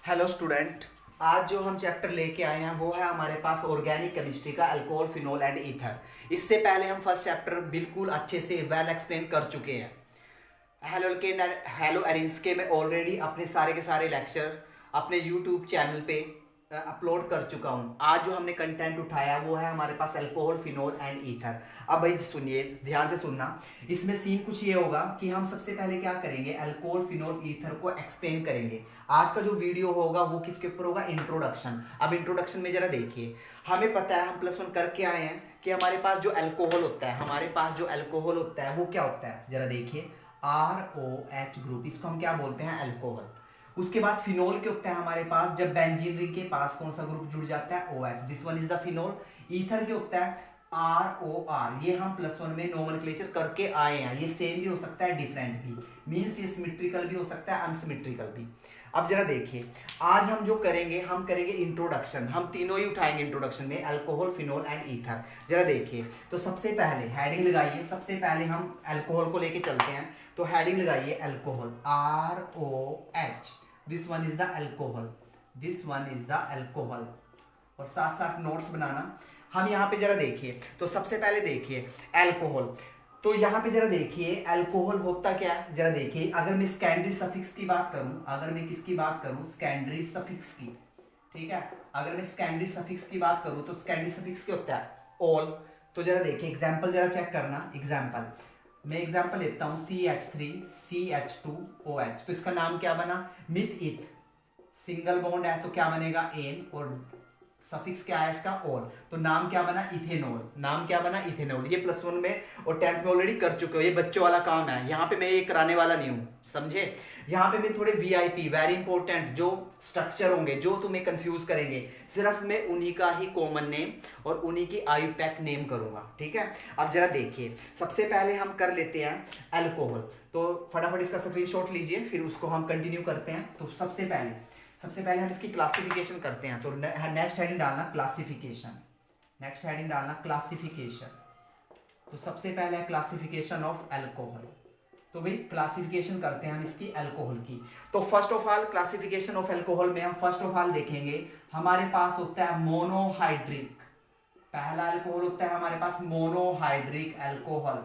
Hello student. आज जो हम चैप्टर लेके आए हैं वो है हमारे पास ऑर्गेनिक केमिस्ट्री का अल्कोहल फिनोल एंड ईथर। इससे पहले हम फर्स्ट चैप्टर बिल्कुल अच्छे से वेल एक्सप्लेन कर चुके हैं। हेलो एरिंस के मैं ऑलरेडी अपने सारे के सारे लेक्चर अपने यूट्यूब चैनल पे अपलोड कर चुका हूँ। आज जो हमने कंटेंट उठाया वो है हमारे पास अल्कोहल फिनोल एंड ईथर। अब भाई सुनिए, ध्यान से सुनना। इसमें सीन कुछ ये होगा कि हम सबसे पहले क्या करेंगे, अल्कोहल फिनोल ईथर को एक्सप्लेन करेंगे। आज का जो वीडियो होगा वो किसके ऊपर होगा, इंट्रोडक्शन। अब इंट्रोडक्शन में जरा देखिए, हमें पता है हम +1 करके आए हैं कि हमारे पास जो अल्कोहल होता है, हमारे पास जो अल्कोहल होता है वो क्या होता है, जरा देखिए ROH ग्रुप, इसको हम क्या बोलते हैं, अल्कोहल। उसके बाद फिनोल के होता है हमारे पास, जब बेंजीन रिंग के पास कौन सा ग्रुप जुड़ जाता है, OH, this one is the phenol. Ether के होता है ROR, ये हम +1 में नोमेनक्लेचर करके आए हैं। ये सेम भी हो सकता है, डिफरेंट भी, मींस ये सिमेट्रिकल भी हो सकता है, अनसिमेट्रिकल भी। अब जरा देखिए, आज हम जो करेंगे, हम करेंगे इंट्रोडक्शन। हम तीनों ही उठाएंगे इंट्रोडक्शन में, अल्कोहल फिनोल एंड ईथर। जरा देखिए, तो सबसे पहले हेडिंग लगाइए। सबसे पहले हम अल्कोहल को लेके चलते हैं, तो हेडिंग लगाइए alcohol, ROH, this one is the alcohol, this one is the alcohol. और साथ साथ नोट्स बनाना। हम यहाँ पे जरा देखिए, तो सबसे पहले देखिए अल्कोहल। तो यहाँ पे जरा देखिए अल्कोहल होता क्या है, जरा देखिए। अगर मैं सेकेंडरी सफिक्स की बात करूं, अगर मैं किसकी बात करूं, सेकेंडरी सफिक्स की, ठीक है। अगर मैं सेकेंडरी सफिक्स की बात करूं तो सेकेंडरी सफिक्स क्या होता है, ऑल। तो जरा देखिए एग्जाम्पल जरा चेक करना। एग्जाम्पल, मैं एग्जाम्पल लेता हूं CH3 CH2OH। तो इसका नाम क्या बना, मिथ इथ। सिंगल बॉन्ड है तो क्या बनेगा, एन, और सफिक्स क्या है इसका, ऑल। तो नाम क्या बना, इथेनॉल। नाम क्या बना, इथेनॉल। ये +1 में और 10th में ऑलरेडी कर चुके हो, ये बच्चों वाला काम है। यहाँ पे मैं ये कराने वाला नहीं हूँ, समझे। यहाँ पे मैं थोड़े VIP, वेरी इंपॉर्टेंट जो स्ट्रक्चर होंगे, जो तुम्हें कंफ्यूज करेंगे, सिर्फ मैं उन्हीं का ही कॉमन नेम और उन्हीं की IUPAC नेम करूंगा, ठीक है। अब जरा देखिए, सबसे पहले हम कर लेते हैं अल्कोहल। तो फटाफट इसका स्क्रीनशॉट लीजिए, फिर उसको हम कंटिन्यू करते हैं। तो सबसे पहले हम इसकी क्लासिफिकेशन करते हैं। तो नेक्स्ट हेडिंग डालना क्लासिफिकेशन, नेक्स्ट हेडिंग डालना क्लासिफिकेशन। तो सबसे पहले है क्लासिफिकेशन ऑफ अल्कोहल। तो भाई क्लासिफिकेशन करते हैं हम इसकी अल्कोहल की। तो first of all classification of alcohol में हम फर्स्ट ऑफ ऑल देखेंगे, हमारे पास होता है मोनोहाइड्रिक। पहला अल्कोहल होता है हमारे पास मोनोहाइड्रिक अल्कोहल।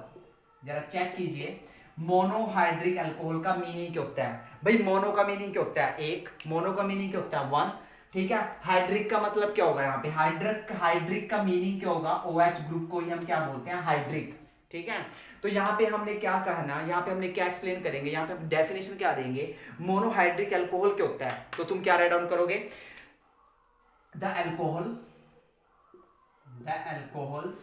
जरा चेक कीजिए, मोनोहाइड्रिक अल्कोहल का मीनिंग क्या होता है। भाई मोनो का मीनिंग क्या होता है, एक। मोनो का मीनिंग क्या होता है, 1, ठीक है। हाइड्रिक का मतलब क्या होगा, यहाँ पे हाइड्रिक का मीनिंग क्या होगा, OH ग्रुप को ही हम क्या बोलते हैं, हाइड्रिक, ठीक है। तो यहाँ पे हमने क्या कहना, यहाँ पे हमने क्या एक्सप्लेन करेंगे, यहाँ पे हम डेफिनेशन क्या देंगे, मोनोहाइड्रिक अल्कोहल क्या होता है। तो तुम क्या राइट डाउन करोगे, the alcohols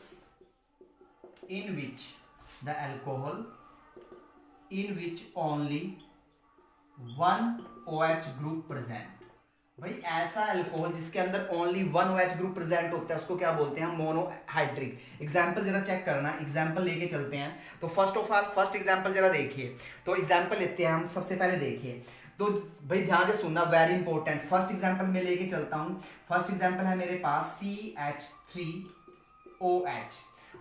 in which only one OH group present. भाई ऐसा अल्कोहल जिसके अंदर ओनली 1 OH ग्रुप प्रेजेंट होता है उसको क्या बोलते हैं, मोनोहाइड्रिक। एग्जांपल जरा चेक करना, एग्जांपल लेके चलते हैं। तो first of all first example जरा देखिए। तो एग्जांपल लेते हैं हम, सबसे पहले देखिए। तो भाई ध्यान से सुनना, वेरी इंपॉर्टेंट। फर्स्ट एग्जांपल में लेके चलता हूं। फर्स्ट एग्जांपल है मेरे पास CH3OH।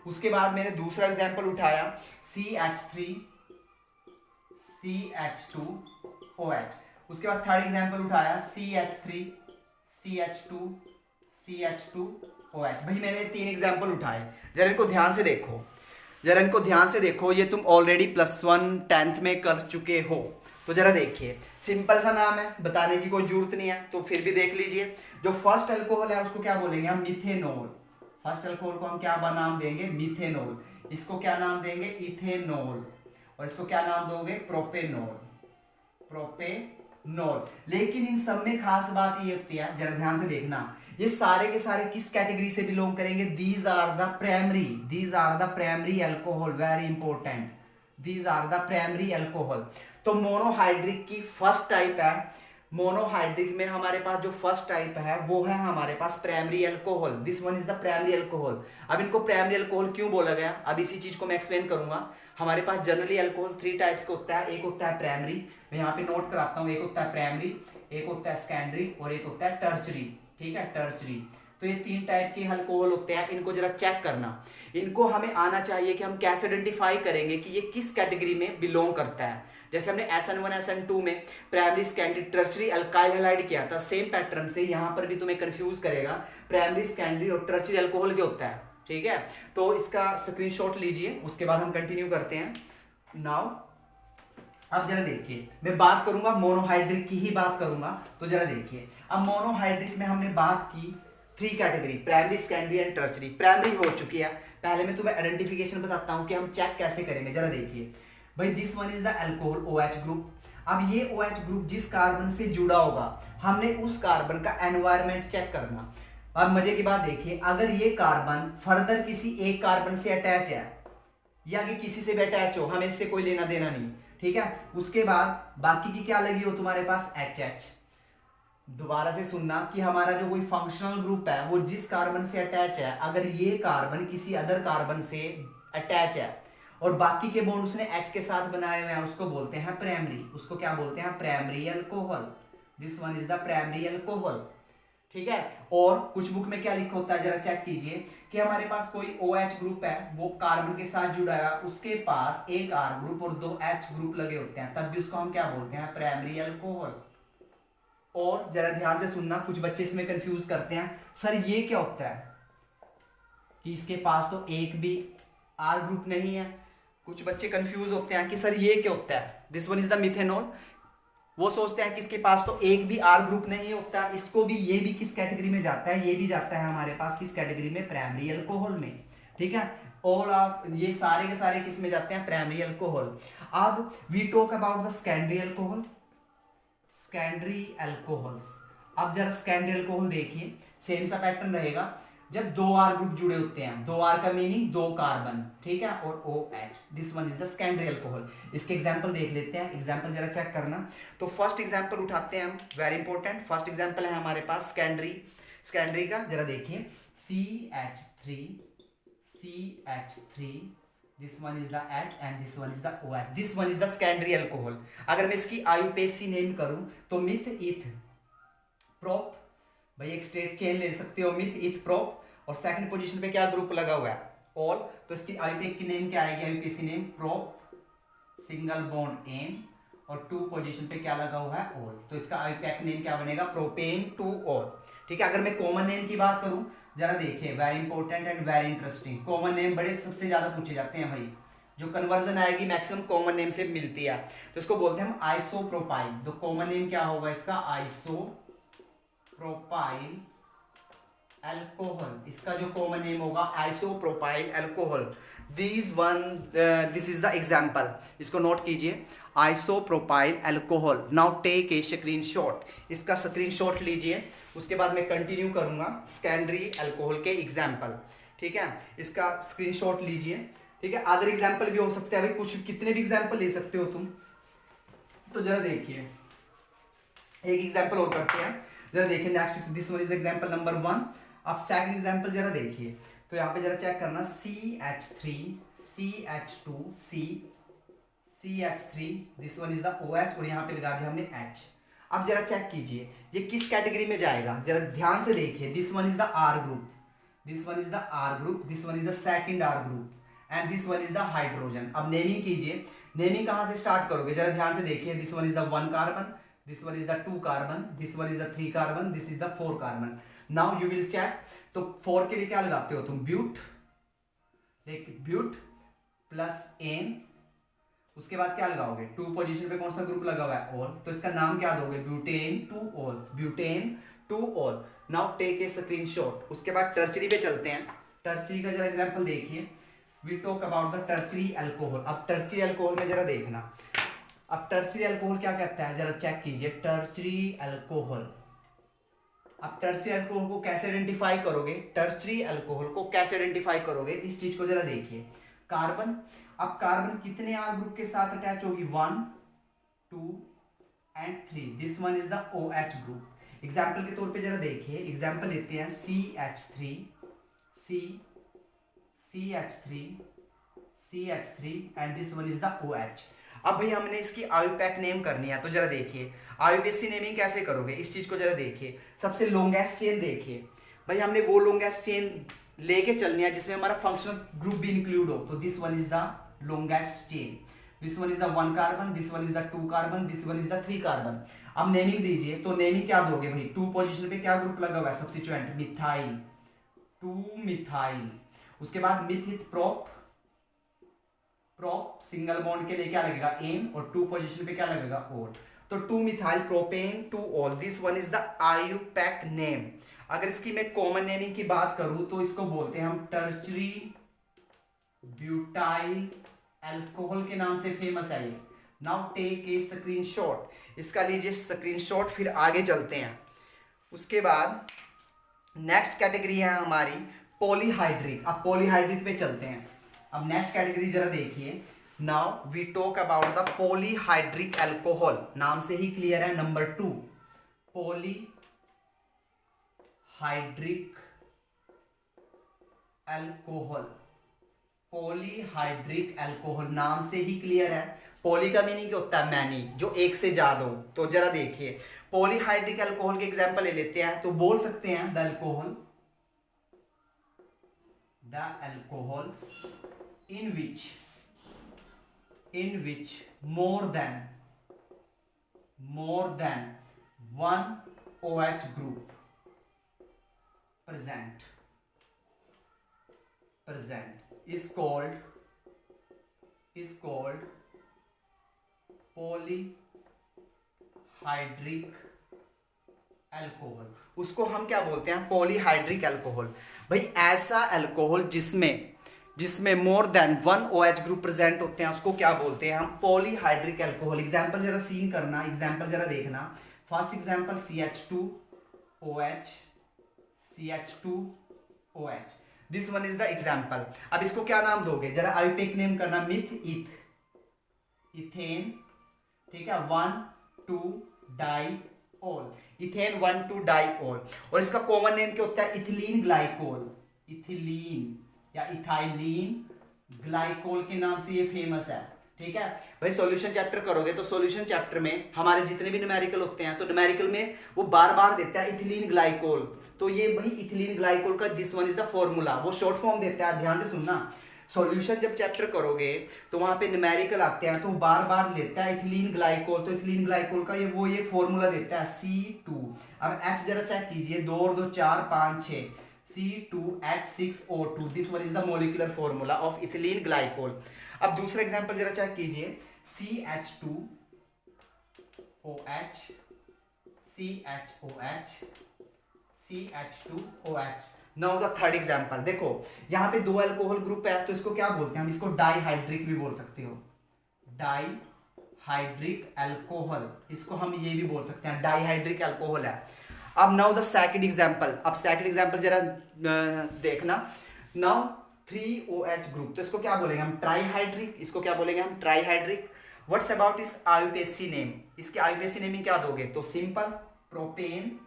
उसके बाद मैंने दूसरा एग्जांपल उठाया CH2OH। उसके बाद थर्ड एग्जांपल उठाया CH2OH। भाई मैंने 3 एग्जांपल उठाए। जरा इनको ध्यान से देखो, जरा इनको ध्यान से देखो, ये तुम ऑलरेडी +1 10th में कर चुके हो। तो जरा देखिए, सिंपल सा नाम है, बताने की कोई जरूरत नहीं है, तो फिर भी देख लीजिए। जो फर्स्ट अल्कोहल है उसको क्या बोलेंगे हम, मिथेनॉल। फर्स्ट अल्कोहल को हम क्या नाम देंगे, मिथेनॉल। इसको क्या नाम देंगे, इथेनॉल। और इसको क्या नाम दोगे, प्रोपेनॉल। लेकिन इन सब में खास बात ये होती है, जरा ध्यान से देखना, ये सारे के सारे किस कैटेगरी से बिलोंग करेंगे, these are the primary alcohol, very important, these are the primary alcohol. तो मोनोहाइड्रिक की फर्स्ट टाइप है, मोनोहाइड्रिक में हमारे पास जो फर्स्ट टाइप है वो है हमारे पास primary alcohol, this one is the primary alcohol. अब इनको प्राइमरी अल्कोहल क्यों बोला गया, अब इसी चीज को मैं एक्सप्लेन करूंगा। हमारे पास जनरली अल्कोहल 3 टाइप्स का होता है। एक होता है प्राइमरी, मैं यहाँ पे नोट कराता हूँ, एक होता है प्राइमरी, एक होता है सेकेंडरी और एक होता है टर्चरी, ठीक है, टर्चरी। तो ये 3 टाइप के अल्कोहल होते हैं, इनको जरा चेक करना। इनको हमें आना चाहिए कि हम कैसे आइडेंटिफाई करेंगे कि ये किस कैटेगरी में बिलोंग करता है। जैसे हमने SN1 SN2 में primary secondary tertiary alkyl halide किया था, सेम पैटर्न से यहाँ पर भी तुम्हें कंफ्यूज करेगा, प्राइमरी सेकेंडरी और टर्शरी अल्कोहल क्या होता है। ठीक है, तो इसका स्क्रीनशॉट लीजिए, उसके बाद हम कंटिन्यू करते हैं। नाउ अब जरा देखिए, मैं बात करूंगा मोनोहाइड्रिक की ही बात करूंगा, तो जरा देखिए अब मोनोहाइड्रिक में हमने बात की 3 category, primary secondary and tertiary. Primary हो चुकी है, पहले मैं तुम्हें आइडेंटिफिकेशन बताता हूं कि हम चेक कैसे करेंगे। जरा देखिए भाई, this one is the alcohol OH group. अब ये OH ग्रुप जिस कार्बन से जुड़ा होगा, हमने उस कार्बन का एनवायरमेंट चेक करना। अब मजे की बात देखिए, अगर ये कार्बन फर्दर किसी एक कार्बन से अटैच है या कि किसी से भी अटैच हो, हमें इससे कोई लेना देना नहीं। ठीक है, उसके बाद बाकी की क्या लगी हो तुम्हारे पास HH। दोबारा से सुनना कि हमारा जो कोई फंक्शनल ग्रुप है वो जिस कार्बन से अटैच है, अगर ये कार्बन किसी अदर कार्बन से अटैच है और बाकी के बॉन्ड उसने H के साथ बनाए हुए हैं, उसको बोलते हैं प्राइमरी। उसको क्या बोलते हैं? Primary alcohol. This one is the primary alcohol. ठीक है, और कुछ बुक में क्या लिखा होता है जरा चेक कीजिए कि हमारे पास कोई OH ग्रुप है, वो कार्बन के साथ जुड़ा है, उसके पास एक R ग्रुप और 2 H ग्रुप लगे होते हैं, तब भी उसको हम क्या बोलते हैं? Primary alcohol. और जरा ध्यान से सुनना, कुछ बच्चे इसमें कंफ्यूज करते हैं, सर ये क्या होता है कि इसके पास तो एक भी R ग्रुप नहीं है। कुछ बच्चे कंफ्यूज होते हैं कि सर ये क्या होता है, this one is the methanol. वो सोचते हैं कि इसके पास तो एक भी R ग्रुप नहीं होता, इसको भी, ये भी किस कैटेगरी में जाता है? ये भी जाता है हमारे पास किस कैटेगरी में? प्राइमरी अल्कोहल में। ठीक है, ऑल ऑफ ये सारे के सारे किस में जाते हैं? Primary alcohol. अब we talk about the secondary alcohol. Secondary alcohols, अब जरा सेकेंडरी अल्कोहल देखिए, सेम सा पैटर्न रहेगा। जब 2 R ग्रुप जुड़े होते हैं, 2 R का मीनिंग 2 कार्बन, ठीक है, और OH, this one is the secondary alcohol. इसके एग्जांपल देख लेते हैं, एग्जांपल जरा चेक करना। तो फर्स्ट एग्जांपल उठाते हैं हम, वेरी इंपॉर्टेंट। फर्स्ट एग्जांपल है हमारे पास सेकेंडरी का, जरा देखिए CH3, this one is the H and this one is the OH, this one is the secondary alcohol. अगर मैं इसकी IUPAC नेम करूं तो मिथ इथ प्रोप, भाई एक स्ट्रेट चेन ले सकते हो, मिथ इथ प्रोप, और सेकंड पोजीशन पे क्या ग्रुप लगा हुआ है? ऑल। तो इसकी IUPAC की नेम क्या आएगी? IUPAC name prop single bond ane, और 2 पोजीशन पे क्या लगा हुआ है? ऑल। तो इसका IUPAC नेम क्या बनेगा? Propane 2 all. ठीक है, अगर मैं कॉमन नेम की बात करूं, जरा देखिए, very important and very interesting. Common name बड़े सबसे ज्यादा पूछे जाते हैं भाई, जो कन्वर्जन आएगी मैक्सिमम कॉमन नेम से मिलती है, तो इसको बोलते हैं हम आइसोप्रोपाइल। तो कॉमन नेम क्या होगा इसका? Isopropyl alcohol. इसका जो कॉमन नेम होगा isopropyl alcohol. This is the example, इसको नोट कीजिए, isopropyl alcohol. Now take a screenshot, इसका स्क्रीनशॉट लीजिए, उसके बाद मैं कंटिन्यू करूंगा सेकेंडरी अल्कोहल के एग्जांपल। ठीक है, इसका स्क्रीनशॉट लीजिए। ठीक है, अदर एग्जांपल भी हो सकते हैं भाई, कुछ कितने भी एग्जांपल ले सकते हो तुम। तो जरा देखिए, एक एग्जांपल और करते हैं, जरा देखिए next, this one is example number 1। अब सेकंड एग्जांपल जरा देखिए, तो यहाँ पे जरा चेक करना, CH3, CH2, CH3, this one is the OH, और यहाँ पे लगा दिया हमने H। अब जरा चेक कीजिए ये किस कैटेगरी में जाएगा, जरा ध्यान से देखिए। This one is the R group, this one is the R group, this one is the second R group, and this one is the hydrogen. अब नेमिंग कीजिए, नेमिंग कहां से स्टार्ट करोगे? जरा ध्यान से देखिए, this one is the 1 carbon, this one is the 2 carbon, this one is the 3 carbon, this is the 4 carbon. Now you will check, तो 4 के लिए क्या लगाते हो तुम? ब्यूट, ब्यूट प्लस एन, उसके बाद क्या लगाओगे? 2 पोजीशन पे कौन सा ग्रुप लगा हुआ है? ऑल। तो इसका नाम क्या दोगे? Butane 2 ol, butane 2 ol. Now take a screenshot. उसके बाद टर्चरी पे चलते हैं, टर्चरी का जरा एग्जांपल देखिए, we talk about the tertiary alcohol. अब टर्चरी अल्कोहल में जरा देखना, अब टर्चरी अल्कोहल क्या कहता है, जरा चेक कीजिए, टर्चरी अल्कोहल। अब टर्चरी अल्कोहल को कैसे आइडेंटिफाई करोगे? टर्चरी अल्कोहल को कैसे आइडेंटिफाई करोगे, इस चीज को जरा देखिए। कार्बन, अब कार्बन कितने R ग्रुप के साथ अटैच होगी? 1, 2 and 3, this one is the OH group. Example के तौर पे जरा देखिए, एग्जाम्पल लेते हैं CH3, CH3 and this one is the OH। अब भाई हमने इसकी IUPAC नेम करनी है, तो जरा देखिए IUPAC नेमिंग कैसे करोगे, इस चीज को जरा देखिए। सबसे लॉन्गेस्ट चेन देखिए, भाई हमने वो लॉन्गेस्ट चेन लेके चलनी है जिसमें हमारा फंक्शनल ग्रुप भी इंक्लूड हो। तो this one is the longest chain, this one is the 1 carbon, this one is the 2 carbon, this one is the 3 carbon. अब नेमिंग दीजिए, तो नेमिंग क्या दोगे भाई? 2 पोजीशन पे क्या ग्रुप लगा हुआ है? Substituent methyl, 2 methyl. उसके बाद मिथित प्रोप, प्रोप सिंगल बॉन्ड के लिए क्या लगेगा? एम, और 2 पोजीशन पे क्या लगेगा? ओर। तो 2 methyl propane 2 all, this one is the IUPAC name. अगर इसकी मैं कॉमन नेमिंग की बात करूं तो इसको बोलते हैं हम टर्चरी ब्यूटाइल अल्कोहल के नाम से फेमस है ये। नाउ टेक ए स्क्रीनशॉट, इसका लीजिए स्क्रीनशॉट, फिर आगे चलते हैं। उसके बाद नेक्स्ट कैटेगरी है हमारी पॉलीहाइड्रिक। अब पॉलीहाइड्रिक पे चलते हैं। अब नेक्स्ट कैटेगरी जरा देखिए। Now we talk about the polyhydric alcohol, नाम से ही क्लियर है। Number 2 polyhydric alcohol, polyhydric alcohol नाम से ही क्लियर है। पॉली का मीनिंग क्या होता है? मैनी, जो एक से ज्यादा हो। तो जरा देखिए पॉलीहाइड्रिक अल्कोहल के एग्जांपल ले लेते हैं। तो बोल सकते हैं the alcohols in which more than one OH group present is called polyhydric alcohol. उसको हम क्या बोलते हैं? Polyhydric alcohol. भाई ऐसा अल्कोहल जिसमें more than 1 OH group present होते हैं उसको क्या बोलते हैं हम? Polyhydric alcohol. एग्जांपल जरा सीन करना, एग्जांपल जरा देखना। First example CH2OH, this one is the example. अब इसको क्या नाम दोगे? जरा आयुपैक नेम करना, मिथ इथेन, ठीक है, 1,2-डाइऑल, इथेन 1,2-डाइऑल। और इसका कॉमन नेम क्या होता है? इथिलीन ग्लाइकोल, इथिलीन या इथाइलीन ग्लाइकोल के नाम से ये फेमस है। ठीक है भाई, सॉल्यूशन चैप्टर करोगे तो सॉल्यूशन चैप्टर में हमारे जितने भी न्यूमेरिकल होते हैं तो न्यूमेरिकल में वो बार बार देता है इथिलीन ग्लाइकोल। तो ये भाई इथिलीन ग्लाइकोल का this one is the formula, वो शॉर्ट फॉर्म देता है। ध्यान से सुनना, सॉल्यूशन जब चैप्टर करोगे तो वहां पे न्यूमेरिकल आते हैं तो बार बार लेता है इथिलीन ग्लाइकोल। तो इथिलीन ग्लाइकोल का ये फॉर्मूला देता है C2। अब H जरा चेक कीजिए, 2 और 2 4 5 6, C2H6O2, this one is the molecular formula of ethylene glycol. अब दूसरा एग्जांपल जरा चेक कीजिए, CH2OH, CH2OH। Now the third example देखो, यहाँ पे 2 अल्कोहल ग्रुप है तो इसको क्या बोलते हैं हम? इसको डाइहाइड्रिक भी बोल सकते हो, डाइहाइड्रिक अल्कोहल, इसको हम ये भी बोल सकते हैं, डाइहाइड्रिक अल्कोहल है। अब नाउ द सेकंड एग्जांपल, अब सेकंड एग्जांपल जरा देखना। नाउ 3OH ग्रुप, तो इसको क्या बोलेंगे हम? ट्राइहाइड्रिक, इसको क्या बोलेंगे हम? ट्राइहाइड्रिक। व्हाट्स अबाउट इस आयुपेसी नेम, इसके आयुपेसी नेमिंग क्या दोगे? तो सिंपल प्रोपेन,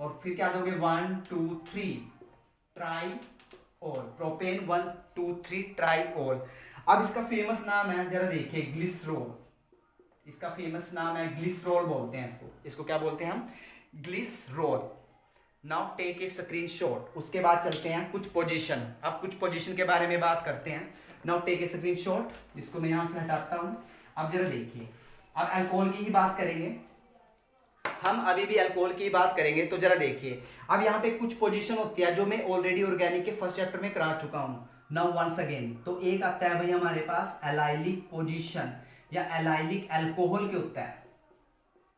और फिर क्या दोगे? 1 2 3 ट्राइऑल, प्रोपेन 1 2 3 ट्राइऑल। अब इसका फेमस नाम है, जरा देखिए, ग्लिसरॉल। इसका फेमस नाम है ग्लिसरॉल बोलते हैं इसको क्या बोलते हैं हम? Glycerol. Now take a screenshot. उसके बाद चलते हैं कुछ पोजीशन, अब कुछ पोजीशन के बारे में बात करते हैं। नाउ टेक ए स्क्रीनशॉट, इसको मैं यहां से हटाता हूं। अब जरा देखिए, अब अल्कोहल की ही बात करेंगे हम, अभी भी अल्कोहल की बात करेंगे। तो जरा देखिए, अब यहाँ पे कुछ पोजीशन होती है जो मैं ऑलरेडी ऑर्गेनिक के फर्स्ट चैप्टर में करा चुका हूँ। नाउ वंस अगेन, तो एक आता है भाई हमारे पास एलाइलिक पोजीशन या एलाइलिक अल्कोहल के होता है,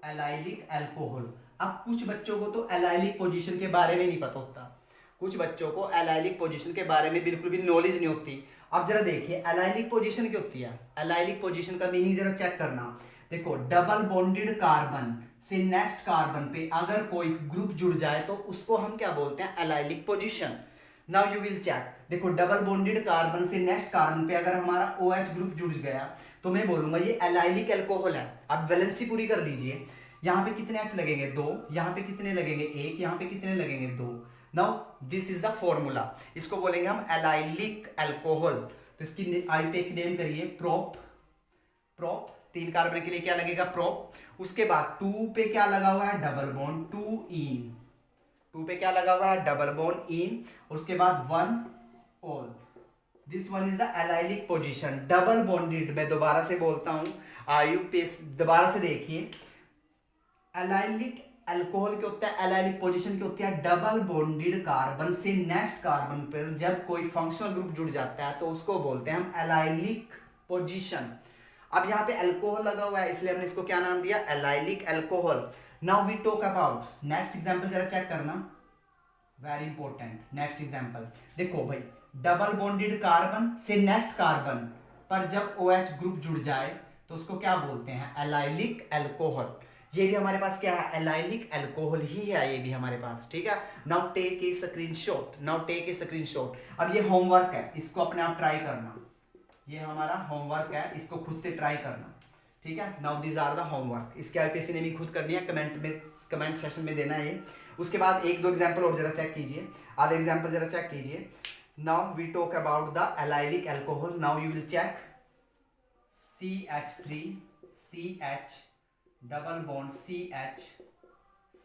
एलाइलिक अल्कोहल। अब कुछ बच्चों को तो एलाइलिक पोजीशन के बारे में नहीं पता होता, कुछ बच्चों को एलाइलिक पोजीशन के बारे में बिल्कुल भी नॉलेज नहीं होती। अब जरा देखिए एलाइलिक पोजीशन क्या होती है? एलाइलिक पोजीशन का मीनिंग जरा चेक करना। देखो, डबल बॉन्डेड कार्बन से नेक्स्ट कार्बन पे अगर कोई ग्रुप जुड़ जाए तो उसको हम क्या बोलते हैं? Allylic position. Now you will check, देखो डबल बॉन्डेड कार्बन से नेक्स्ट कार्बन पे अगर हमारा OH ग्रुप जुड़ गया तो मैं बोलूंगा ये एलाइलिक अल्कोहल है। अब वैलेंसी पूरी कर लीजिए, यहाँ पे कितने H लगेंगे? 2, यहाँ पे कितने लगेंगे? 1, यहाँ पे कितने लगेंगे? 2। Now this is the formula, इसको बोलेंगे हम एलाइलिक अल्कोहल। तो इसकी आयुपेक नेम करिए, प्रोप 3 कार्बन के लिए क्या लगेगा, प्रोप। उसके बाद 2 पे क्या लगा हुआ है, डबल बॉन्ड, 2 इन, 2 पे क्या लगा हुआ है, डबल बॉन्ड इन। उसके बाद 1 all, this one is the allylic position, double bonded. मैं दोबारा से बोलता हूं, आयु पे दोबारा से देखिए, एलाइलिक अल्कोहल क्या होता है, एलाइलिक पोजीशन क्या होती है, डबल बॉन्डेड कार्बन से नेक्स्ट कार्बन पर जब कोई फंक्शनल ग्रुप जुड़ जाता है तो उसको बोलते हैं हम एलाइलिक पोजीशन। अब यहाँ पे अल्कोहल लगा हुआ है इसलिए हमने इसको क्या नाम दिया, allylic alcohol. Now we talk about next example, जरा चेक करना, वेरी इंपॉर्टेंट। नेक्स्ट एग्जांपल देखो भाई, डबल बॉन्डेड कार्बन से नेक्स्ट कार्बन पर जब OH ग्रुप जुड़ जाए तो उसको क्या बोलते हैं, एलाइलिक अल्कोहल। ये भी हमारे पास क्या है, एलाइलिक अल्कोहल ही है ये भी हमारे पास, ठीक है। Now take a screenshot, now take a screenshot. अब ये होमवर्क है, इसको अपने आप ट्राई करना, ये हमारा होमवर्क है, इसको खुद से ट्राई करना, ठीक है। Now this are the homework, इसके आईपीएससी ने भी खुद करनी है, कमेंट सेशन में देना है। उसके बाद 1-2 एग्जाम्पल और जरा चेक कीजिए, आधे एग्जाम्पल जरा चेक कीजिए। Now we talk about the allylic alcohol. Now you will check CH3 CH double bond CH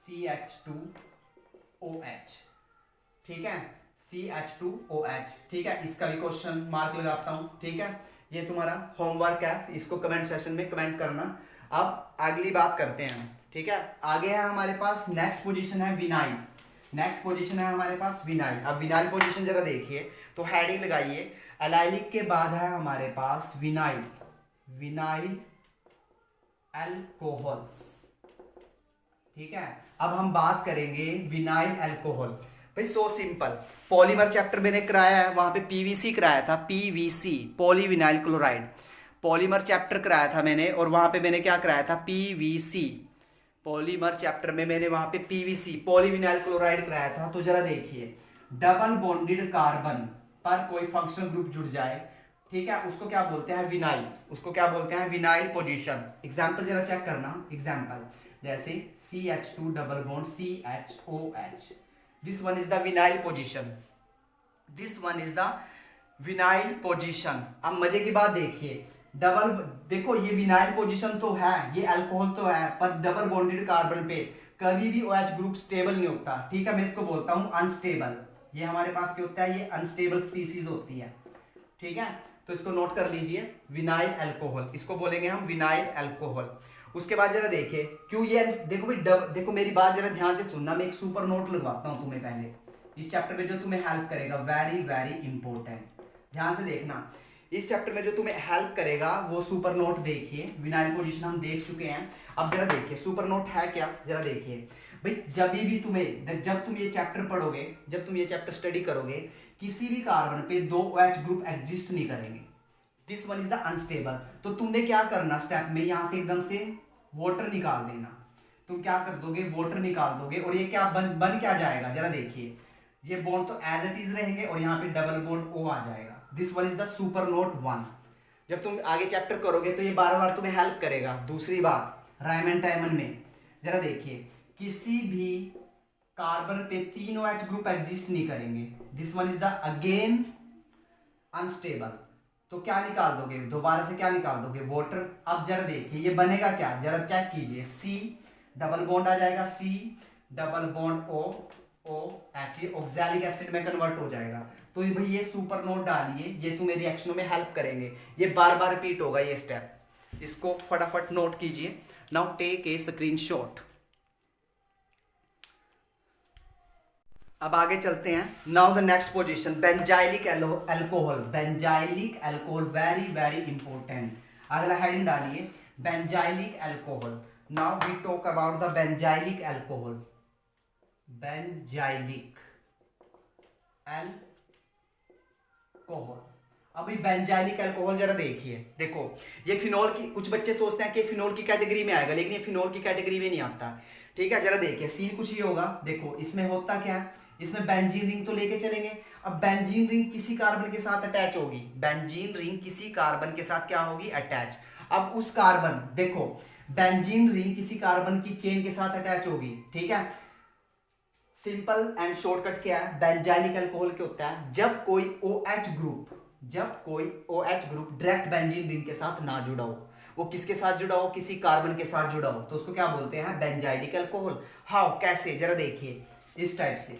CH2 OH, ठीक है, CH2 OH, ठीक है। इसका भी क्वेश्चन मार्क लगाता हूं, ठीक है। ये तुम्हारा होमवर्क है, इसको कमेंट सेशन में कमेंट करना। अब अगली बात करते हैं, ठीक है। आगे है हमारे पास नेक्स्ट पोजीशन है विनाइल, नेक्स्ट पोजीशन है हमारे पास विनाइल। अब विनाइल पोजीशन जरा देखिए तो हेडिंग लगाइए, एलाइलिक के बाद है हमारे पास विनाइल, विनाइल अल्कोहल्स, ठीक है। अब हम बात करेंगे विनाइल अल्कोहल। भाई सो सिंपल, पॉलीमर चैप्टर मैंने कराया है, वहां पे पीवीसी कराया था, PVC polyvinyl chloride, polymer chapter कराया था मैंने, और वहां पे मैंने क्या कराया था, पीवीसी। पॉलीमर चैप्टर में मैंने वहां पे पीवीसी पॉलीविनाइल क्लोराइड कराया था। तो जरा देखिए, डबल बॉन्डेड कार्बन पर कोई फंक्शनल ग्रुप जुड़ जाए, ठीक है, उसको क्या बोलते हैं, विनाइल, उसको क्या बोलते हैं, विनाइल पोजीशन। एग्जांपल जरा चेक करना, एग्जांपल जैसे CH2 double bond CHOH, this one is the vinyl position, this one is the vinyl position. अब मजे की बात देखिए, डबल, देखो ये विनाइल पोजीशन तो है, ये अल्कोहल तो है, पर डबल बॉन्डेड कार्बन पे कभी भी OH ग्रुप स्टेबल नहीं होता, ठीक है। मैं इसको बोलता हूं अनस्टेबल, ये हमारे पास क्या होता है, ये अनस्टेबल स्पीसीज होती है, ठीक है। तो इसको नोट कर लीजिए, विनाइल अल्कोहल, इसको बोलेंगे हम विनाइल अल्कोहल। उसके बाद जरा देखिए, क्यों ये देखो भाई, देखो मेरी बात जरा ध्यान से सुनना, मैं एक सुपर नोट लगवाता हूं तुम्हें पहले इस चैप्टर में जो तुम्हें हेल्प करेगा, वेरी वेरी इंपॉर्टेंट, ध्यान से देखना। इस चैप्टर में जो तुम्हें हेल्प करेगा वो सुपर नोट देखिए, विनाइल पोजीशन हम देख चुके हैं। अब जरा देखिए सुपर नोट है क्या, जरा देखिए भाई, जब तुम ये चैप्टर पढ़ोगे, जब तुम ये चैप्टर स्टडी करोगे, किसी भी कार्बन पे 2 OH ग्रुप एग्जिस्ट नहीं करेंगे, this one is the unstable. तो तुमने क्या करना, स्टेप में यहां से एकदम से वाटर निकाल देना, तुम क्या कर दोगे, वाटर निकाल दोगे, और ये क्या बन क्या जाएगा, जरा देखिए, ये बॉन्ड तो एज इट इज रहेंगे और यहाँ पे डबल बॉन्ड O आ जाएगा, this one is the super note 1। जब तुम आगे चैप्टर करोगे तो ये बार बार तुम्हें हेल्प करेगा। दूसरी बात, रायमन टाइमन में जरा देखिए, किसी भी कार्बन पे 3 OH ग्रुप एग्जिस्ट नहीं करेंगे, this one is the again unstable. तो क्या निकाल दोगे, दोबारा से क्या निकाल दोगे, वाटर। अब जरा देखिए ये बनेगा क्या, जरा चेक कीजिए, C डबल बॉन्ड आ जाएगा, C double bond O OH, ये ऑक्सैलिक एसिड में कन्वर्ट हो जाएगा। तो भाई ये सुपर नोट डालिए, ये तुम्हें रिएक्शनों में हेल्प करेंगे, ये बार बार रिपीट होगा ये स्टेप, इसको फटाफट नोट कीजिए। Now take a screenshot. अब आगे चलते हैं। Now the next position, benzylic alcohol, benzylic alcohol, very very important. अगला हेडिंग डालिए, benzylic alcohol. Now we talk about the benzylic alcohol, benzylic alcohol. अभी बेंजाइलिक अल्कोहल जरा देखिए, देखो ये फिनोल की, कुछ बच्चे सोचते हैं कि फिनोल की कैटेगरी में आएगा, लेकिन ये फिनोल की कैटेगरी में नहीं आता, ठीक है। जरा देखिए सीन कुछ ही होगा, देखो इसमें होता क्या है, इसमें बेंजीन रिंग तो लेके चलेंगे। अब बेंजीन रिंग किसी कार्बन के साथ अटैच होगी, बेंजीन रिंग किसी कार्बन के साथ क्या होगी, अटैच। अब उस कार्बन, देखो बेंजीन रिंग किसी कार्बन की चेन के साथ अटैच होगी, ठीक है। सिंपल एंड शॉर्टकट क्या है, बेंजाइलिक अल्कोहल क्या होता है, जब कोई OH group direct benzene ring के साथ ना जुड़ा हो, वो किसके साथ जुड़ा हो, किसी कार्बन के साथ जुड़ा हो, तो उसको क्या बोलते हैं, बेंजाइलिक अल्कोहल। हाउ, कैसे, जरा देखिए इस टाइप से,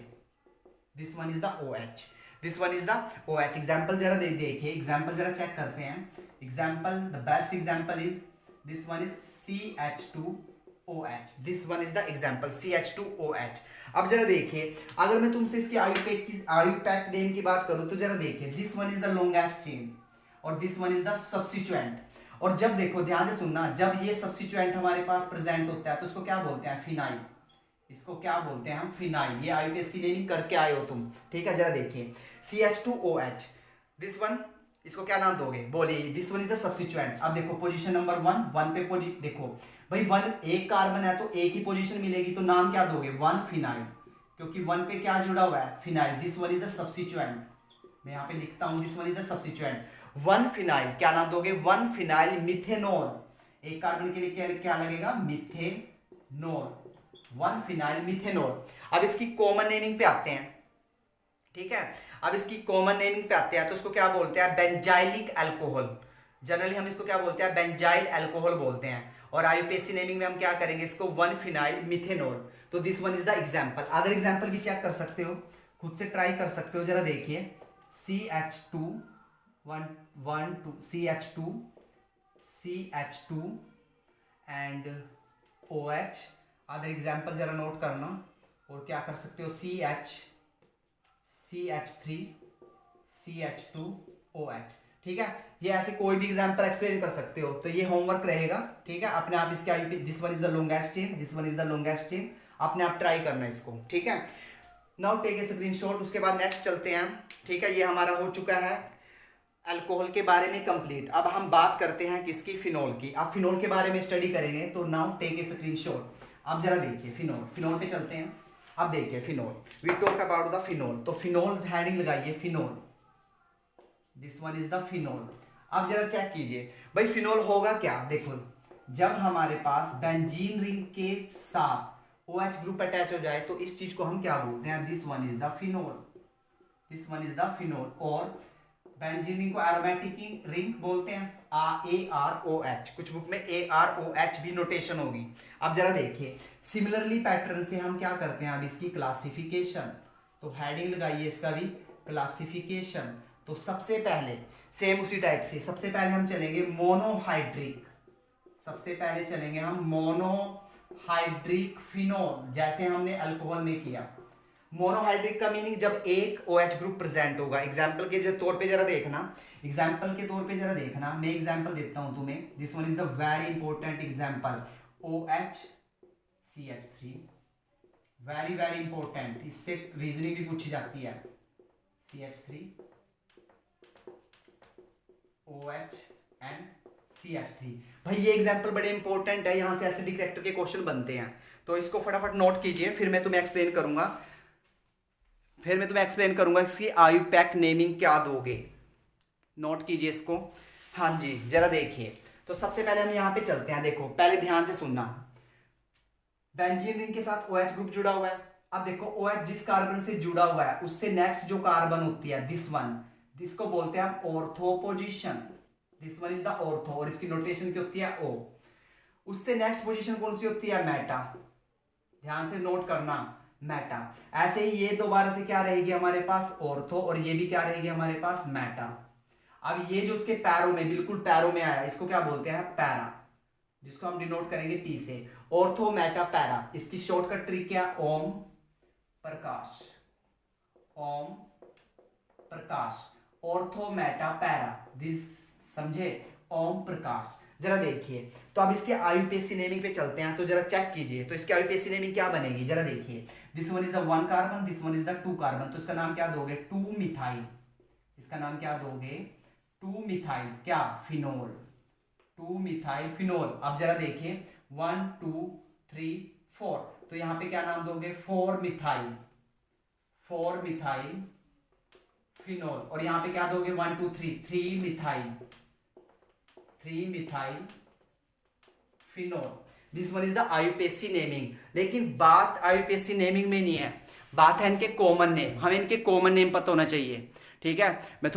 this one is the OH, this one is the OH। Example जरा देखिए, एग्जाम्पल जरा चेक करते हैं। Example, the best example is this one is CH2OH, this one is the example CH2OH। अब जरा देखिए, अगर मैं तुमसे इसकी आयुपैक नेम की बात करूं तो जरा देखिए, this one is the longest chain और this one is the substituent. और जब देखो, ध्यान से सुनना, जब ये सब्स्टिट्यूएंट हमारे पास प्रेजेंट होता है तो उसको क्या बोलते हैं, फिनाइल। इसको क्या बोलते हैं हम, फिनाइल। ये आईयूपीएससी नेमिंग करके आए हो तुम, ठीक है। जरा देखिए CH2OH, दिस वन, इसको क्या नाम दोगे, बोलिए, this one is the substituent. अब देखो पोजीशन नंबर 1 पे देखो भाई 1 एक कार्बन है तो एक ही पोजीशन मिलेगी, तो नाम क्या दोगे, 1 फिनाइल, क्योंकि 1 पे क्या जुड़ा हुआ है, phenyl. This one is the substituent, मैं यहाँ पे लिखता हूँ, this one is the substituent. 1 phenyl, क्या नाम दोगे, 1 फिनाइल मिथेनॉल। एक कार्बन के लिए क्या लगेगा, मिथेनॉल, 1 फिनाइल मिथेनॉल। अब इसकी कॉमन नेमिंग पे आते हैं, ठीक है। अब इसकी कॉमन नेमिंग पे आते हैं तो इसको क्या बोलते हैं, बेंजाइलिक अल्कोहल। जनरली हम इसको क्या बोलते हैं, बेंजाइल अल्कोहल बोलते हैं। और आईयूपीएससी नेमिंग में हम क्या करेंगे, इसको 1 फिनाइल मिथेनॉल। तो this one is the example. Other example भी चेक कर सकते हो, खुद से ट्राई कर सकते हो। जरा देखिए CH2 1 2 CH2 and OH। Other example जरा नोट करना। और क्या कर सकते हो, CH3 CH2OH, ठीक है। ये ऐसे कोई भी एग्जाम्पल एक्सप्लेन कर सकते हो, तो ये होमवर्क रहेगा, ठीक है। अपने आप इसके आईपी, this one is the longest chain, this one is the longest chain, अपने आप ट्राई करना इसको, ठीक है। Now take a screenshot. उसके बाद नेक्स्ट चलते हैं, ठीक है। ये हमारा हो चुका है अल्कोहल के बारे में कंप्लीट। अब हम बात करते हैं किसकी, फिनोल की। अब फिनोल के बारे में स्टडी करेंगे, तो नाउ टेक ए स्क्रीनशॉट। अब जरा देखिए फिनोल पे चलते हैं। अब देखिए phenol, we talk about the phenol. तो फिनोल हेडिंग लगाइए, phenol, this one is the phenol. अब जरा चेक कीजिए भाई, फिनोल होगा क्या, देखो जब हमारे पास बेंजीन रिंग के साथ OH ग्रुप अटैच हो जाए तो इस चीज को हम क्या बोलते हैं, this one is the phenol, this one is the phenol. और बेंजीन रिंग को एरोमेटिक रिंग बोलते हैं, AROH। कुछ बुक में AROH भी नोटेशन होगी। अब जरा देखिए, सिमिलरली पैटर्न से हम क्या करते हैं, अब इसकी क्लासिफिकेशन। तो हेडिंग लगाइए इसका भी, क्लासिफिकेशन। तो सबसे पहले सेम उसी टाइप से, सबसे पहले हम चलेंगे मोनोहाइड्रिक, सबसे पहले चलेंगे हम मोनोहाइड्रिक फिनोल, जैसे हमने अल्कोहल में किया। मोनोहाइड्रिक का मीनिंग जब एक OH ग्रुप प्रेजेंट होगा। एग्जाम्पल के तौर पे जरा देखना, एग्जाम्पल के तौर पे जरा देखना, मैं एग्जाम्पल देता हूं तुम्हें। This one is the very important example, OH CH3, very very important, इससे रीजनिंग भी पूछी जाती है। CH3 OH and CH3। भाई ये एग्जाम्पल बड़े इंपॉर्टेंट है, यहां से एसिडिक रिएक्टर के क्वेश्चन बनते हैं, तो इसको फटाफट नोट कीजिए, फिर मैं तुम्हें एक्सप्लेन करूंगा, इसकी आयुपैक नेमिंग क्या दोगे, नोट कीजिए इसको। हाँ जी, जरा देखिए, तो सबसे पहले हम यहाँ पे चलते हैं। देखो पहले ध्यान से सुनना, बेंजीन रिंग के साथ OH ग्रुप जुड़ा हुआ है। अब देखो OH जिस कार्बन से जुड़ा हुआ है उससे नेक्स्ट जो कार्बन होती है, दिस वन, जिसको बोलते हैं हम ortho position, this one is the ortho, और इसकी नोटेशन क्या होती है, O। उससे नेक्स्ट पोजीशन कौन सी होती है, मेटा। ध्यान से नोट करना, मेटा। ऐसे ही ये दोबारा से क्या रहेगी हमारे पास, ऑर्थो, और ये भी क्या रहेगी हमारे पास, मेटा। अब ये जो इसके पैरों में, बिल्कुल पैरों में आया, इसको क्या बोलते हैं, पैरा, जिसको हम डिनोट करेंगे P से, ऑर्थो मेटा पैरा। इसकी शॉर्टकट ट्रिक क्या, Om Prakash, Om Prakash, ortho Meta para, this, समझे, ओम प्रकाश। जरा देखिए, तो अब इसके आयुपीएससी नेमिंग पे चलते हैं, तो जरा चेक कीजिए, तो इसकी आयुपीएससी नेमिंग क्या बनेगी, जरा देखिए, this one is the 1 carbon, this one is the 2 carbon, तो इसका नाम क्या दोगे, 2 मिथाइल। इसका नाम क्या दोगे, 2 मिथाइल, क्या, फिनोल, 2 मिथाइल फिनोल। अब जरा देखिए 1 2 3 4, तो यहां पे क्या नाम दोगे, 4 मिथाइल, 4 मिथाइल फिनोल। और यहां पे क्या दोगे, 1 2 3, 3 methyl, 3 methyl phenol. This one is the IUPAC naming. लेकिन बात आयुपीएससी नेमिंग में नहीं है, बात है इनके कॉमन नेम। हमें इनके कॉमन नेम पता होना चाहिए, ठीक है। मैं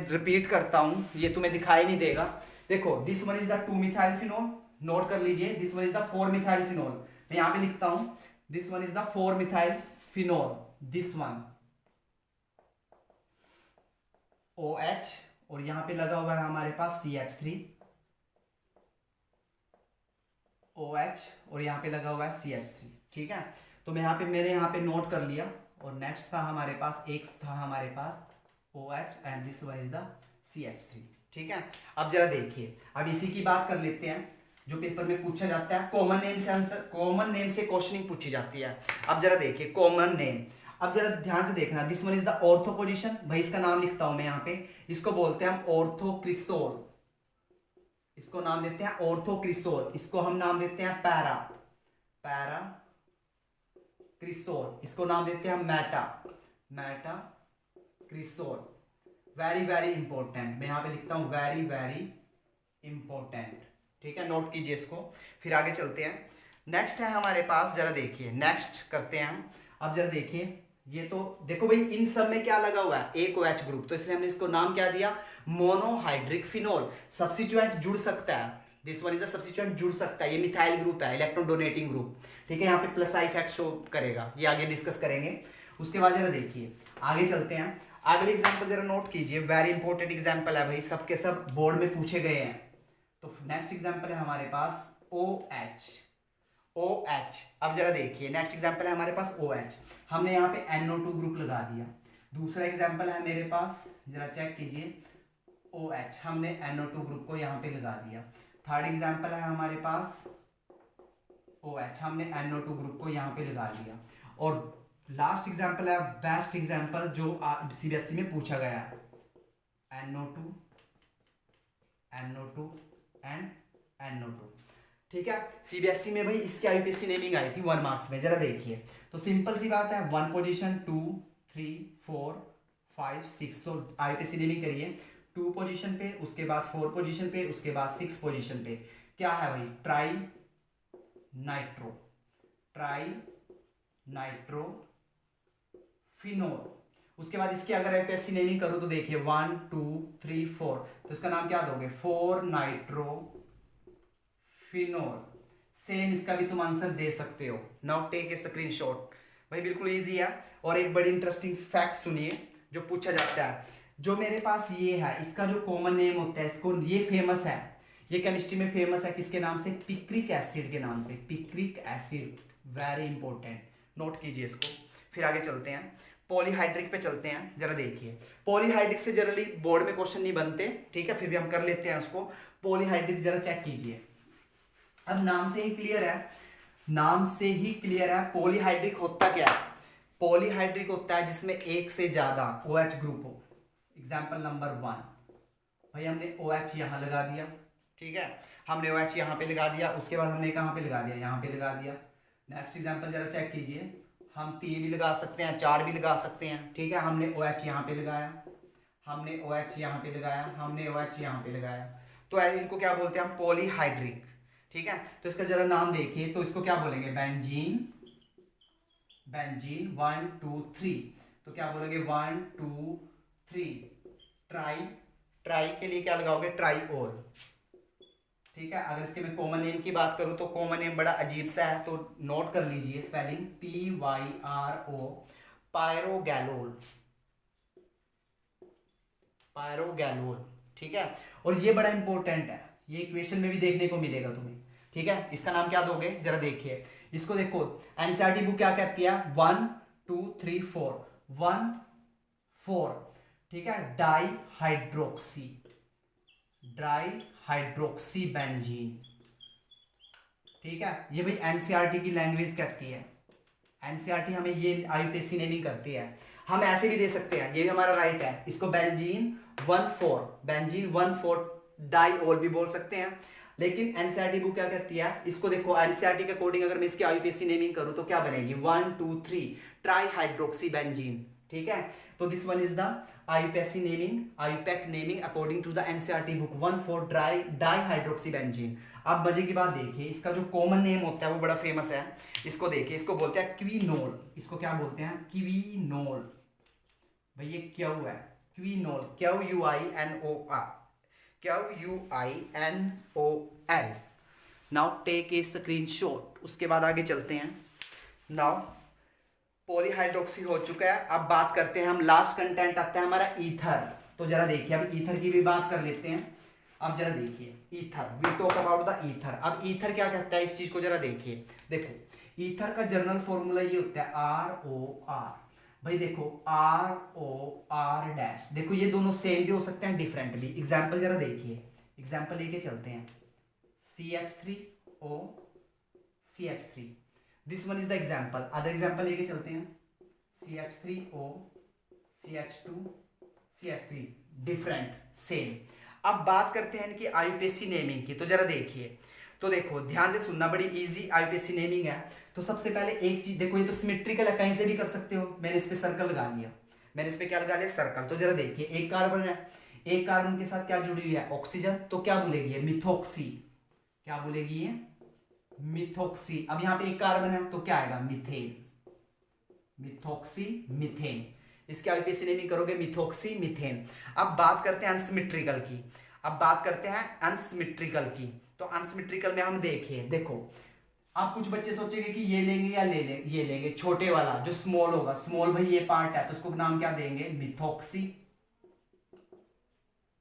रिपीट करता हूं, ये तुम्हें दिखाई नहीं देगा, देखो this one is the 2 methyl phenol, note कर लीजिए, this one is the 4 methyl phenol, मैं यहां पे लिखता हूं this one is the 4 methyl phenol, this one OH, और यहां पे लगा हुआ है हमारे पास CH3 OH, और यहां पे लगा हुआ है CH3, ठीक है। तो मैं मेरे यहाँ पे नोट कर लिया। और नेक्स्ट था हमारे पास, एक था हमारे पास OH and this one is the CH3, ठीक है। अब जरा देखिए, अब इसी की बात कर लेते हैं जो पेपर में पूछा जाता है, कॉमन नेम से आंसर, कॉमन नेम से क्वेश्चनिंग पूछी जाती है। अब जरा देखिए कॉमन नेम, अब जरा ध्यान से देखना, this one is the ortho position, भाई इसका नाम लिखता हूं मैं यहाँ पे, इसको बोलते हैं हम ऑर्थोक्रिसोल, इसको नाम देते हैं ऑर्थोक्रिसोल, इसको हम नाम देते हैं पैरा क्रिसोल, इसको नाम देते हैं Meta cresol. Very very important, मैं यहाँ पे लिखता हूं वेरी वेरी इंपॉर्टेंट, ठीक है, नोट कीजिए इसको। फिर आगे चलते हैं, नेक्स्ट है हमारे पास, जरा देखिए नेक्स्ट करते हैं हम। अब जरा देखिए, ये तो देखो भाई इन सब में क्या लगा हुआ है, एक OH ग्रुप, तो इसलिए हमने इसको नाम क्या दिया, मोनोहाइड्रिक फिनोल। सब्स्टिट्यूएंट जुड़ सकता है, this one is the substituent जुड़ सकता है, ये मिथाइल ग्रुप है, इलेक्ट्रॉन डोनेटिंग ग्रुप, ठीक है, यहाँ पे प्लस आई इफेक्ट शो करेगा, ये आगे डिस्कस करेंगे। उसके बाद जरा देखिए आगे चलते हैं, अगले एग्जाम्पल जरा नोट कीजिए, वेरी इंपॉर्टेंट एग्जाम्पल है भाई, सबके सब बोर्ड में पूछे गए हैं। तो नेक्स्ट एग्जाम्पल है हमारे पास OH। अब जरा देखिए नेक्स्ट एग्जाम्पल है हमारे पास OH, हमने यहाँ पे NO2 ग्रुप लगा दिया। दूसरा एग्जाम्पल है मेरे पास, जरा चेक कीजिए, OH, हमने NO2 ग्रुप को यहाँ पे लगा दिया। थर्ड एग्जाम्पल है हमारे पास OH, हमने NO2 ग्रुप को यहाँ पे लगा दिया। और लास्ट एग्जाम्पल है बेस्ट एग्जाम्पल जो CBSE में पूछा गया है, NO2 एंड NO2, ठीक है। CBSE में भाई इसकी IUPAC नेमिंग आई थी 1 मार्क्स में, जरा देखिए, तो सिंपल सी बात है, 1 पोजीशन 2 3 4 5 6, तो IUPAC नेमिंग करिए 2 पोजीशन पे, उसके बाद 4 पोजीशन पे, उसके बाद 6 पोजीशन पे, क्या है भाई, ट्राई नाइट्रो फिनोल। उसके बाद इसकी अगर IUPAC नेमिंग करूं तो देखिए 1 2 3 4, तो इसका नाम क्या दोगे, 4 नाइट्रो फिनोल। सेम इसका भी तुम आंसर दे सकते हो, नाउ टेक ए स्क्रीनशॉट, भाई बिल्कुल इजी है। और एक बड़ी इंटरेस्टिंग फैक्ट सुनिए जो पूछा जाता है, जो मेरे पास ये है, इसका जो कॉमन नेम होता है, इसको ये फेमस है, ये केमिस्ट्री में फेमस है किसके नाम से, पिक्रिक एसिड के नाम से, picric acid, very important, note कीजिए इसको। फिर आगे चलते हैं, पॉलीहाइड्रिक पे चलते हैं, जरा देखिए, पॉलीहाइड्रिक से जनरली बोर्ड में क्वेश्चन नहीं बनते, ठीक है, फिर भी हम कर लेते हैं उसको। पॉलीहाइड्रिक जरा चेक कीजिए, अब नाम से ही क्लियर है, पॉलीहाइड्रिक होता क्या है, पॉलीहाइड्रिक होता है जिसमें एक से ज्यादा OH ग्रुप हो। एग्जाम्पल नंबर 1, भाई हमने OH यहां लगा दिया, ठीक है, हमने OH यहां पे लगा दिया, उसके बाद हमने कहां पे लगा दिया, यहां पे लगा दिया। नेक्स्ट एग्जाम्पल जरा चेक कीजिए, हम 3 भी लगा सकते हैं, 4 भी लगा सकते हैं, ठीक है, हमने OH यहां पे लगाया, हमने OH यहां पे लगाया, हमने OH यहां पे लगाया, तो इनको क्या बोलते हैं हम, पॉलीहाइड्रिक, ठीक है। तो इसका जरा नाम देखिए, तो इसको क्या बोलेंगे, बेंजीन 1 2 3, तो क्या बोलेंगे 1 2 3, ट्राई के लिए क्या लगाओगे, ट्राईओल, ठीक है। अगर इसके मैं कॉमन नेम की बात करूं तो कॉमन नेम बड़ा अजीब सा है, तो नोट कर लीजिए स्पेलिंग, PYRO, पायरोगैलोल, ठीक है। और ये बड़ा इंपॉर्टेंट है, ये इक्वेशन में भी देखने को मिलेगा तुम्हें, ठीक है। इसका नाम क्या दोगे, जरा देखिए इसको, देखो एनसीईआरटी बुक क्या कहती है, 1 2 3 4 1 4, ठीक है, डाईहाइड्रोक्सी बेंजीन, ठीक है। ये भाई एनसीईआरटी की लैंग्वेज कहती है, एनसीईआरटी हमें ये IUPAC नेमिंग करती है। हम ऐसे भी दे सकते हैं, ये भी हमारा राइट है, इसको बेंजीन 1 4 डाईओल भी बोल सकते हैं, लेकिन एनसीईआरटी बुक क्या कहती है, इसको देखो एनसीईआरटी के अकॉर्डिंग अगर मैं इसकी IUPAC नेमिंग करूं तो क्या बनेगी, 1 2 3 ट्राईहाइड्रोक्सी बेंजीन, ठीक है। तो this one is the IUPAC naming according to the NCERT book 1 4 dihydroxy benzene. अब मजे की बात देखिए, इसका जो कॉमन नेम होता है वो बड़ा फेमस है, इसको देखिए, इसको बोलते हैं क्विनोल, इसको क्या बोलते हैं, क्विनोल, भाई ये क्या हुआ है, quinol, QUINOL, QUINOL। Now take a screenshot. उसके बाद आगे चलते हैं। नाउ पॉलीहाइड्रोक्सी हो चुका है। अब बात करते हैं हम, लास्ट कंटेंट आता है हमारा ईथर। तो जरा देखिए, अब ईथर की भी बात कर लेते हैं। अब जरा देखिए ether, we talk about the ether. अब ईथर क्या कहता है, इस चीज को जरा देखिए। देखो ईथर का जनरल फॉर्मूला ये होता है ROR। भाई देखो ROR डैश, देखो ये दोनों सेम भी हो सकते हैं, डिफरेंट भी। एग्जाम्पल जरा देखिए, एग्जाम्पल लेके चलते हैं। CH3O CH3, this one is the example. Other example लेके चलते हैं। CH3O CH2 CH3, different same. अब बात करते हैं इनकी आईयूपीएसी नेमिंग की। तो जरा देखिए, तो देखो ध्यान से सुनना, बड़ी इजी आईयूपीएसी नेमिंग है। तो सबसे पहले एक चीज देखो, ये तो सिमेट्रिकल है, कहीं से भी कर सकते हो। मैंने इस पे सर्कल लगा लिया, मैंने इस पे क्या लगा लिया, सर्कल। तो जरा देखिए, एक कार्बन है, एक कार्बन के साथ क्या जुड़ी हुई है, ऑक्सीजन। तो क्या बोलेगी, मिथॉक्सी। क्या बोलेगी ये, मिथॉक्सी। अब यहाँ पे एक कार्बन है तो क्या आएगा, मीथेन, मिथॉक्सी मीथेन। इसकी आईयूपीएसी नेमिंग करोगे मिथॉक्सी मीथेन। अब बात करते हैं अनसिमेट्रिकल की। अब बात करते हैं अनसिमेट्रिकल की। तो अनसिमेट्रिकल में हम देखो आप कुछ बच्चे सोचेंगे कि ये लेंगे या ये लेंगे छोटे वाला जो स्मॉल होगा। स्मॉल भाई ये पार्ट है, तो उसको नाम क्या देंगे, methoxy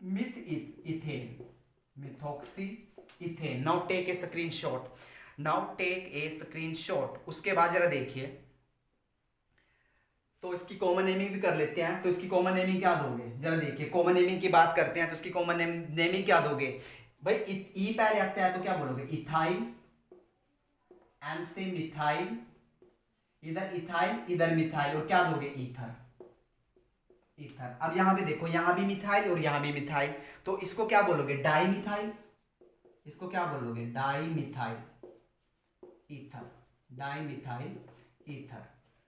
meth ethane, methoxy ethane. Now take a screenshot, now take a screenshot. उसके बाद जरा देखिए, तो इसकी कॉमन नेमिंग भी कर लेते हैं। तो इसकी कॉमन नेमिंग क्या दोगे, जरा देखिए, कॉमन नेमिंग की बात करते हैं। तो इसकी कॉमन नेमिंग क्या दोगे भाई, ई पहले आता है तो क्या बोलोगे, इथाइल, एन से मिथाइल, इधर इथाइल इधर मिथाइल, और क्या दोगे, ईथर, ईथर। अब यहां पे देखो, यहां भी मिथाइल और यहां भी मिथाइल, तो इसको क्या बोलोगे, डाई मिथाइल। इसको क्या बोलोगे, di methyl ether, di methyl ether.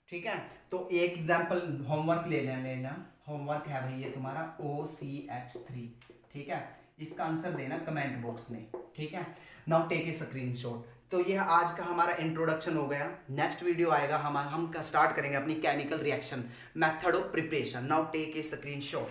ठीक है, तो एक एग्जांपल होमवर्क ले लेना। होमवर्क है भाई ये तुम्हारा OCH3। ठीक है, इसका आंसर देना कमेंट बॉक्स में। ठीक है, नाउ टेक ए स्क्रीनशॉट। तो ये आज का हमारा इंट्रोडक्शन हो गया। नेक्स्ट वीडियो आएगा, हम स्टार्ट करेंगे अपनी chemical reaction, method of preparation. Now take a screenshot.